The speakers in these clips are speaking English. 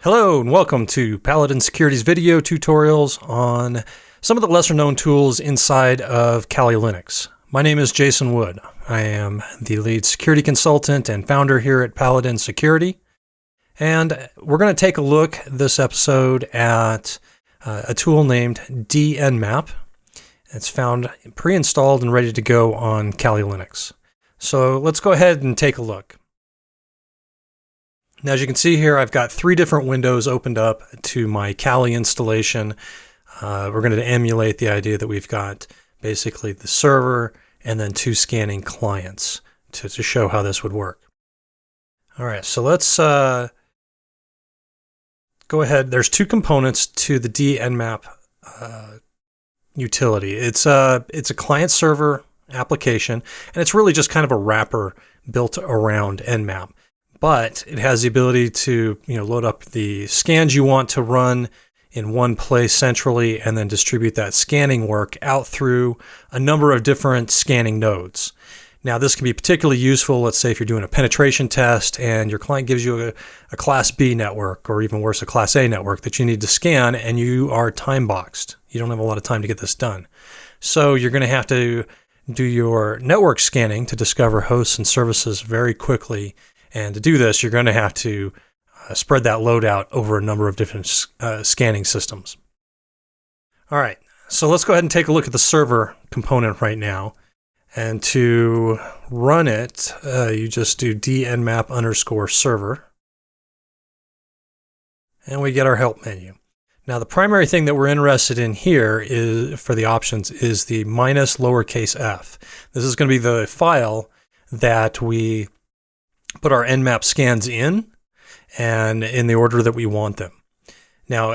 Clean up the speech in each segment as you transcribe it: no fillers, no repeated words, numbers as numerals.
Hello and welcome to Paladin Security's video tutorials on some of the lesser known tools inside of Kali Linux. My name is Jason Wood. I am the lead security consultant and founder here at Paladin Security. And we're going to take a look this episode at a tool named dnmap. It's found pre-installed and ready to go on Kali Linux. So let's go ahead and take a look. Now, as you can see here, I've got three different windows opened up to my Kali installation. We're going to emulate the idea that we've got basically the server and then two scanning clients to show how this would work. All right, so let's go ahead. There's two components to the dnmap utility. It's a client-server application, and it's really just kind of a wrapper built around Nmap. But it has the ability to load up the scans you want to run in one place centrally and then distribute that scanning work out through a number of different scanning nodes. Now, this can be particularly useful, let's say if you're doing a penetration test and your client gives you a Class B network, or even worse, a Class A network that you need to scan, and you are time-boxed. You don't have a lot of time to get this done. So you're going to have to do your network scanning to discover hosts and services very quickly. And to do this, you're going to have to spread that load out over a number of different scanning systems. All right, so let's go ahead and take a look at the server component right now. And to run it, you just do dnmap_server. And we get our help menu. Now, the primary thing that we're interested in here is, for the options, is the -f. This is going to be the file that we put our Nmap scans in, and in the order that we want them. Now,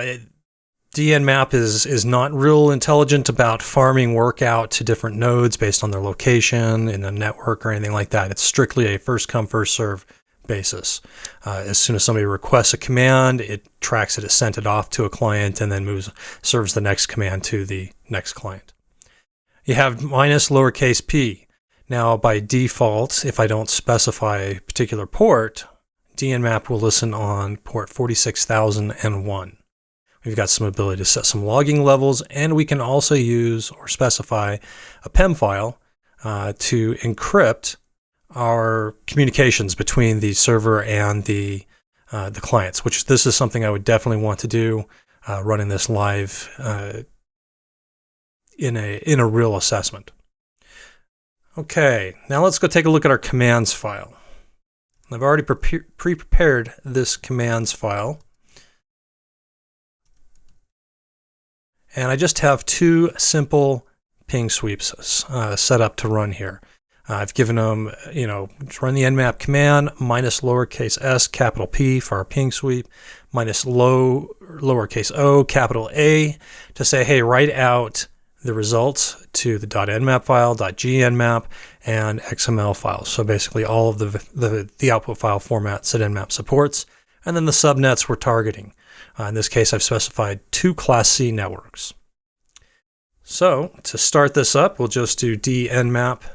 dnmap is not real intelligent about farming work out to different nodes based on their location in the network or anything like that. It's strictly a first come, first serve basis. As soon as somebody requests a command, it tracks it, sent it off to a client, and then serves the next command to the next client. You have -p. Now, by default, if I don't specify a particular port, dnmap will listen on port 46001. We've got some ability to set some logging levels, and we can also use or specify a PEM file to encrypt our communications between the server and the clients, which this is something I would definitely want to do, running this live in a real assessment. Okay, now let's go take a look at our commands file. I've already pre-prepared this commands file. And I just have two simple ping sweeps set up to run here. I've given them, run the nmap command, -s, capital P for our ping sweep, -lowercase o, capital A, to say, hey, write out the results to the .nmap file, .gnmap, and XML files. So basically all of the output file formats that Nmap supports, and then the subnets we're targeting. In this case, I've specified two Class C networks. So to start this up, we'll just do dnmap_server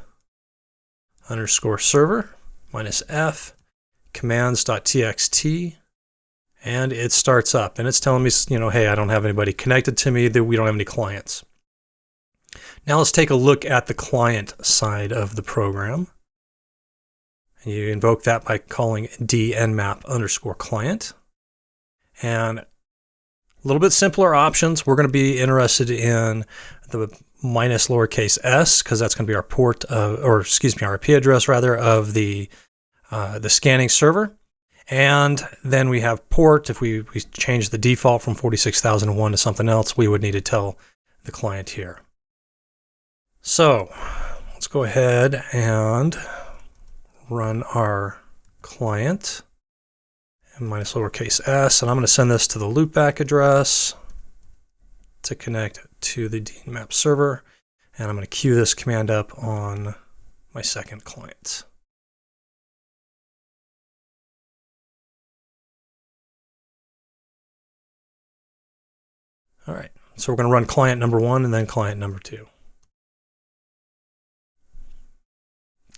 -f commands.txt, and it starts up. And it's telling me, hey, I don't have anybody connected to me, that we don't have any clients. Now let's take a look at the client side of the program. You invoke that by calling dnmap_client. And a little bit simpler options. We're going to be interested in the -s, because that's going to be our port, our IP address rather, of the scanning server. And then we have port. If we change the default from 46001 to something else, we would need to tell the client here. So let's go ahead and run our client and -s, and I'm going to send this to the loopback address to connect to the dnmap server, and I'm going to queue this command up on my second client. All right, so we're going to run client number 1 and then client number 2.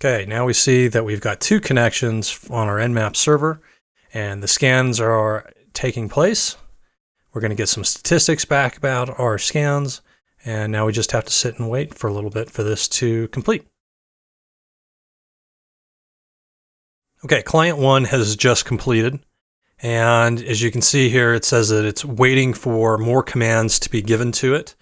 Okay, now we see that we've got two connections on our Nmap server, and the scans are taking place. We're going to get some statistics back about our scans, and now we just have to sit and wait for a little bit for this to complete. Okay, client 1 has just completed, and as you can see here, it says that it's waiting for more commands to be given to it,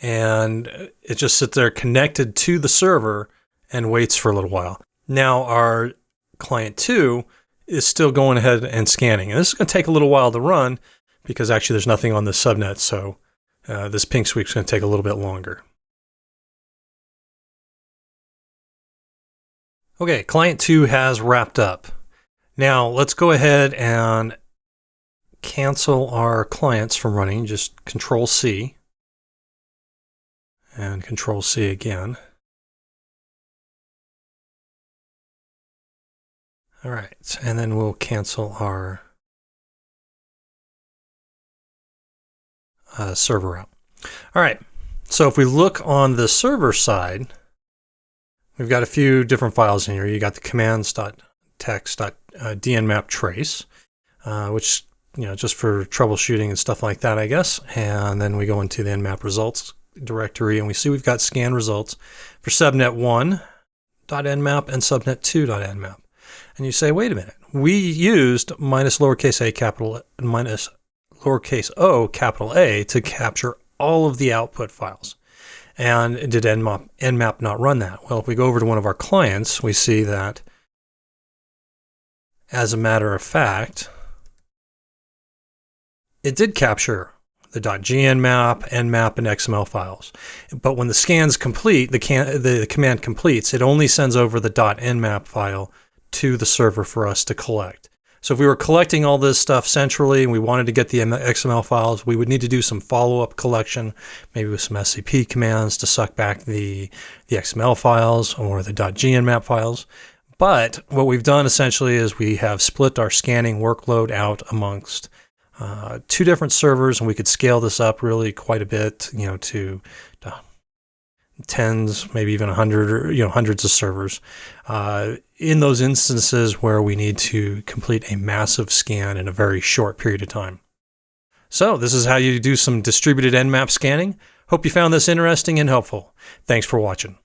and it just sits there connected to the server and waits for a little while. Now our client 2 is still going ahead and scanning, and this is going to take a little while to run because actually there's nothing on this subnet, so this ping sweep is going to take a little bit longer. Okay, client 2 has wrapped up. Now let's go ahead and cancel our clients from running. Just Control C and Control C again. All right, and then we'll cancel our server out. All right, so if we look on the server side, we've got a few different files in here. You got the commands.txt.dnmap trace, which, just for troubleshooting and stuff like that, I guess. And then we go into the Nmap results directory, and we see we've got scan results for subnet 1.nmap and subnet 2.nmap. And you say, wait a minute, we used minus lowercase a capital minus lowercase o capital A to capture all of the output files. And did Nmap not run that? Well, if we go over to one of our clients, we see that, as a matter of fact, it did capture the .gnmap, nmap, and xml files. But when the scans complete, the command completes, it only sends over the .nmap file to the server for us to collect. So if we were collecting all this stuff centrally and we wanted to get the XML files, we would need to do some follow-up collection, maybe with some SCP commands to suck back the XML files or the .gnmap files. But what we've done essentially is we have split our scanning workload out amongst two different servers, and we could scale this up really quite a bit, to tens, maybe even 100 or hundreds of servers in those instances where we need to complete a massive scan in a very short period of time. So this is how you do some distributed Nmap scanning. Hope you found this interesting and helpful. Thanks for watching.